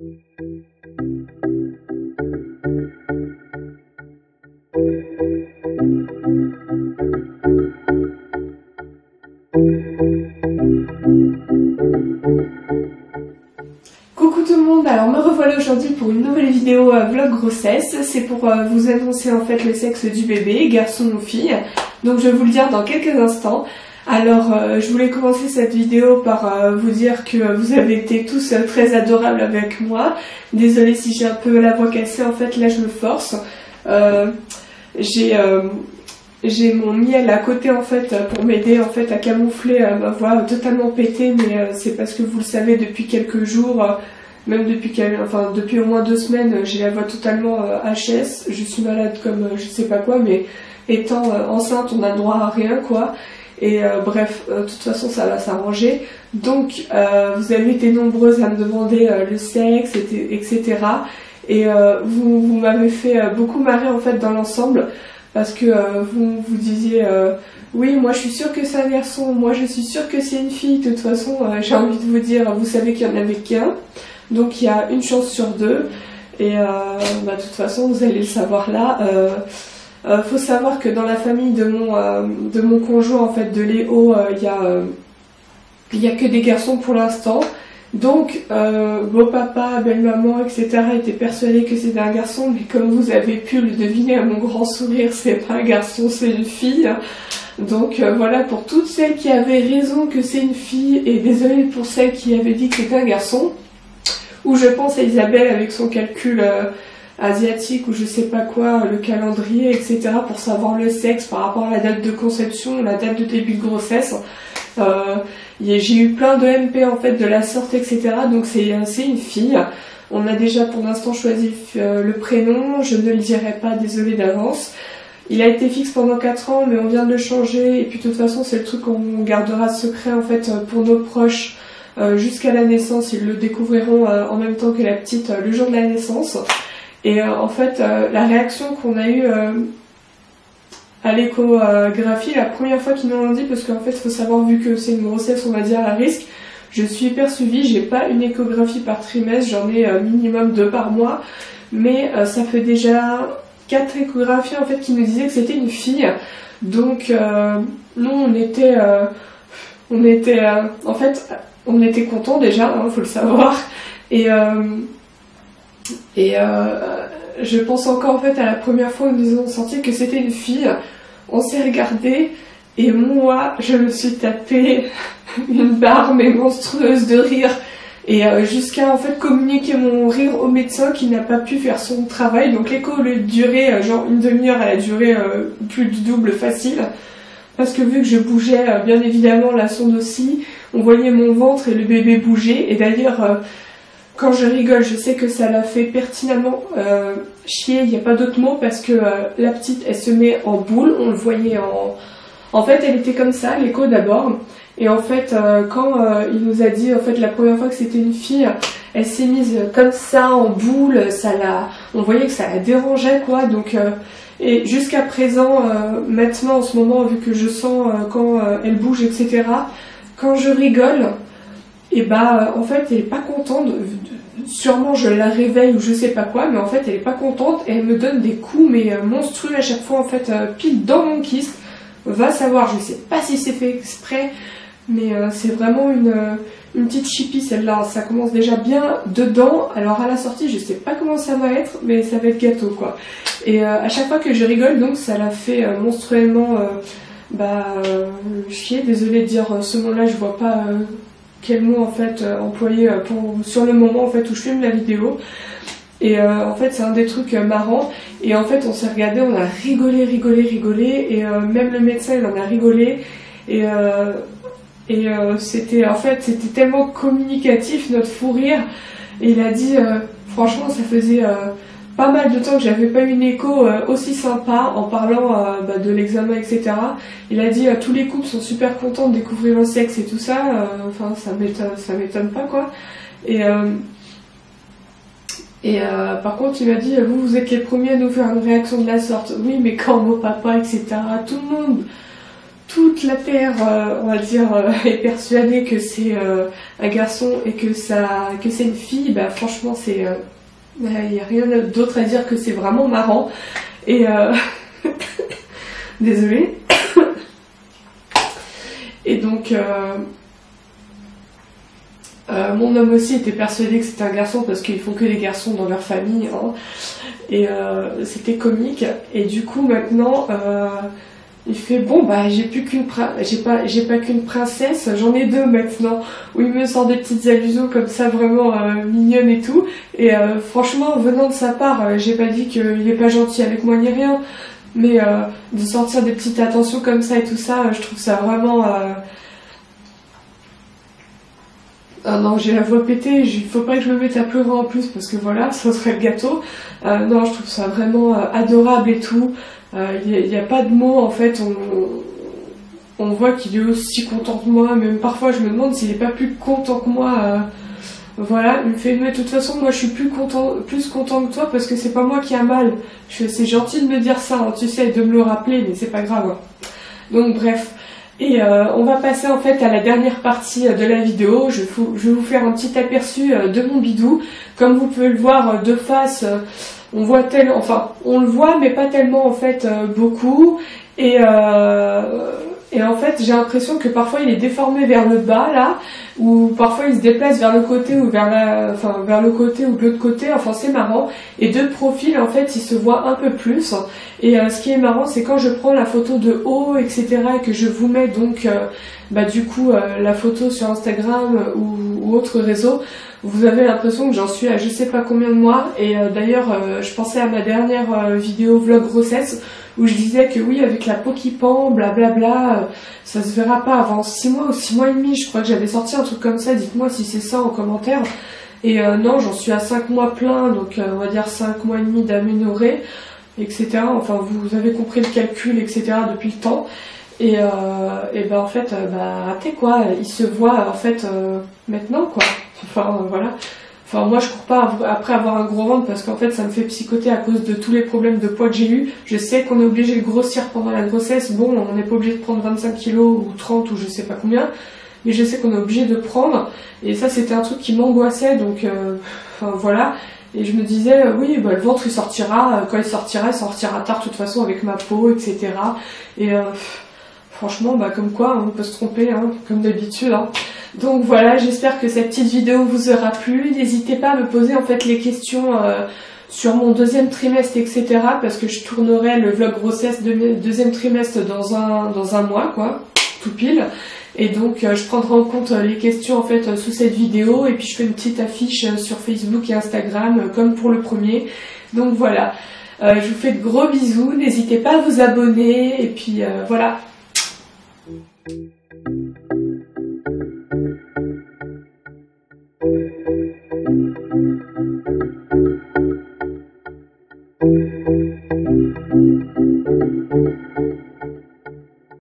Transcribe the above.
Coucou tout le monde, alors me revoilà aujourd'hui pour une nouvelle vidéo vlog grossesse. C'est pour vous annoncer en fait le sexe du bébé, garçon ou fille. Donc je vais vous le dire dans quelques instants. Alors je voulais commencer cette vidéo par vous dire que vous avez été tous très adorables avec moi. Désolée si j'ai un peu la voix cassée, en fait là je me force. J'ai mon miel à côté en fait pour m'aider en fait à camoufler ma voix totalement pétée, mais c'est parce que vous le savez depuis quelques jours, même depuis au moins 2 semaines, j'ai la voix totalement HS. Je suis malade comme je sais pas quoi, mais étant enceinte on a le droit à rien quoi. Et bref, de toute façon ça va s'arranger. Donc vous avez été nombreuses à me demander le sexe, etc. Et vous m'avez fait beaucoup marrer en fait dans l'ensemble. Parce que vous disiez oui, moi je suis sûre que c'est un garçon, moi je suis sûre que c'est une fille. De toute façon, j'ai envie de vous dire, vous savez qu'il n'y en avait qu'un, donc il y a une chance sur 2. Et de toute façon, vous allez le savoir là. Faut savoir que dans la famille de mon conjoint, en fait, de Léo, il y a que des garçons pour l'instant. Donc, beau-papa, belle-maman, etc. étaient persuadés que c'était un garçon, mais comme vous avez pu le deviner à mon grand sourire, c'est pas un garçon, c'est une fille. Donc voilà, pour toutes celles qui avaient raison que c'est une fille, et désolée pour celles qui avaient dit que c'était un garçon, ou je pense à Isabelle avec son calcul asiatique, ou je sais pas quoi, le calendrier, etc. pour savoir le sexe par rapport à la date de conception, la date de début de grossesse. J'ai eu plein de MP en fait de la sorte, etc. Donc c'est une fille. On a déjà pour l'instant choisi le prénom, je ne le dirai pas, désolée d'avance. Il a été fixe pendant 4 ans, mais on vient de le changer, et puis de toute façon c'est le truc qu'on gardera secret en fait pour nos proches jusqu'à la naissance. Ils le découvriront en même temps que la petite le jour de la naissance. Et en fait la réaction qu'on a eue à l'échographie, la première fois qu'ils nous l'ont dit, parce qu'en fait il faut savoir, vu que c'est une grossesse on va dire à risque, je suis hyper suivie, j'ai pas une échographie par trimestre, j'en ai minimum 2 par mois, mais ça fait déjà 4 échographies en fait qui nous disaient que c'était une fille. Donc nous on était en fait on était contents déjà, hein, faut le savoir, et je pense encore en fait à la première fois où nous avons senti que c'était une fille. On s'est regardé et moi je me suis tapé une barre mais monstrueuse de rire, et jusqu'à en fait communiquer mon rire au médecin qui n'a pas pu faire son travail. Donc l'écho au lieu de durer genre une demi-heure, elle a duré plus du double facile, parce que vu que je bougeais bien évidemment la sonde aussi, on voyait mon ventre et le bébé bouger. Et d'ailleurs quand je rigole, je sais que ça l'a fait pertinemment chier, il n'y a pas d'autre mot, parce que la petite, elle se met en boule, on le voyait en fait, elle était comme ça, l'écho d'abord, et en fait, quand il nous a dit, en fait, la première fois que c'était une fille, elle s'est mise comme ça, en boule, on voyait que ça la dérangeait, quoi, donc... et jusqu'à présent, maintenant, en ce moment, vu que je sens quand elle bouge, etc., quand je rigole... Et en fait elle est pas contente, sûrement je la réveille ou je sais pas quoi, mais en fait elle est pas contente et elle me donne des coups mais monstrueux à chaque fois en fait, pile dans mon kyste. Va savoir, je sais pas si c'est fait exprès, mais c'est vraiment une petite chipie celle-là. Ça commence déjà bien dedans, alors à la sortie je sais pas comment ça va être, mais ça va être gâteau quoi. Et à chaque fois que je rigole, donc ça la fait monstruellement chier, désolée de dire ce mot-là, je vois pas... quel mot en fait employer sur le moment en fait où je filme la vidéo. Et en fait c'est un des trucs marrants, et en fait on s'est regardé, on a rigolé, et même le médecin il en a rigolé, et c'était en fait c'était tellement communicatif notre fou rire, et il a dit franchement ça faisait pas mal de temps que j'avais pas eu une écho aussi sympa, en parlant de l'examen, etc. Il a dit tous les couples sont super contents de découvrir le sexe et tout ça, enfin ça m'étonne pas quoi. Et par contre il m'a dit vous êtes les premiers à nous faire une réaction de la sorte. Oui, mais quand mon papa, etc. toute la terre, on va dire, est persuadée que c'est un garçon et que c'est une fille, bah franchement c'est il n'y a rien d'autre à dire que c'est vraiment marrant. Et désolée. Et donc mon homme aussi était persuadé que c'était un garçon parce qu'ils font que des garçons dans leur famille, hein. Et c'était comique. Et du coup maintenant il fait bon bah j'ai pas qu'une princesse, j'en ai deux maintenant. Où il me sort des petites allusions comme ça vraiment mignonnes et tout. Et franchement venant de sa part, j'ai pas dit qu'il est pas gentil avec moi ni rien. Mais de sortir des petites attentions comme ça et tout ça, je trouve ça vraiment... Ah non, j'ai la voix pétée, il faut pas que je me mette à pleurer en plus parce que voilà, ça serait le gâteau. Non, je trouve ça vraiment adorable et tout. Il n'y a pas de mots en fait, on voit qu'il est aussi content que moi, même parfois je me demande s'il est pas plus content que moi. Voilà, il me fait, mais de toute façon moi je suis plus content que toi parce que c'est pas moi qui a mal. C'est gentil de me dire ça, hein, tu sais, de me le rappeler, mais c'est pas grave. Hein. Donc bref. Et on va passer en fait à la dernière partie de la vidéo. Je vais vous faire un petit aperçu de mon bidou. Comme vous pouvez le voir de face, on voit on le voit mais pas tellement en fait beaucoup. Et en fait j'ai l'impression que parfois il est déformé vers le bas là, ou parfois il se déplace vers le côté ou vers le côté ou de l'autre côté, enfin c'est marrant. Et de profil en fait il se voit un peu plus. Et ce qui est marrant c'est quand je prends la photo de haut etc et que je vous mets donc du coup la photo sur Instagram ou autre réseau, vous avez l'impression que j'en suis à je sais pas combien de mois. Et d'ailleurs je pensais à ma dernière vidéo vlog grossesse où je disais que oui avec la peau qui pend blablabla ça se verra pas avant 6 mois ou 6 mois et demi, je crois que j'avais sorti un truc comme ça, dites-moi si c'est ça en commentaire. Et non, j'en suis à 5 mois plein, donc on va dire 5 mois et demi d'aménorrhée, etc. Enfin vous avez compris le calcul, etc. depuis le temps. Et ben en fait, raté quoi, il se voit en fait maintenant quoi. Enfin voilà. Enfin moi je cours pas après avoir un gros ventre parce qu'en fait ça me fait psychoter à cause de tous les problèmes de poids que j'ai eu. Je sais qu'on est obligé de grossir pendant la grossesse, bon on n'est pas obligé de prendre 25 kilos ou 30 ou je sais pas combien, mais je sais qu'on est obligé de prendre, et ça c'était un truc qui m'angoissait, donc enfin voilà. Et je me disais oui le ventre il sortira, quand il sortira tard de toute façon avec ma peau etc. Et franchement comme quoi on peut se tromper hein, comme d'habitude hein. Donc voilà, j'espère que cette petite vidéo vous aura plu. N'hésitez pas à me poser en fait les questions sur mon deuxième trimestre, etc. Parce que je tournerai le vlog grossesse deuxième trimestre dans un mois, quoi, tout pile. Et donc je prendrai en compte les questions en fait sous cette vidéo. Et puis je fais une petite affiche sur Facebook et Instagram comme pour le premier. Donc voilà, je vous fais de gros bisous. N'hésitez pas à vous abonner. Et puis voilà.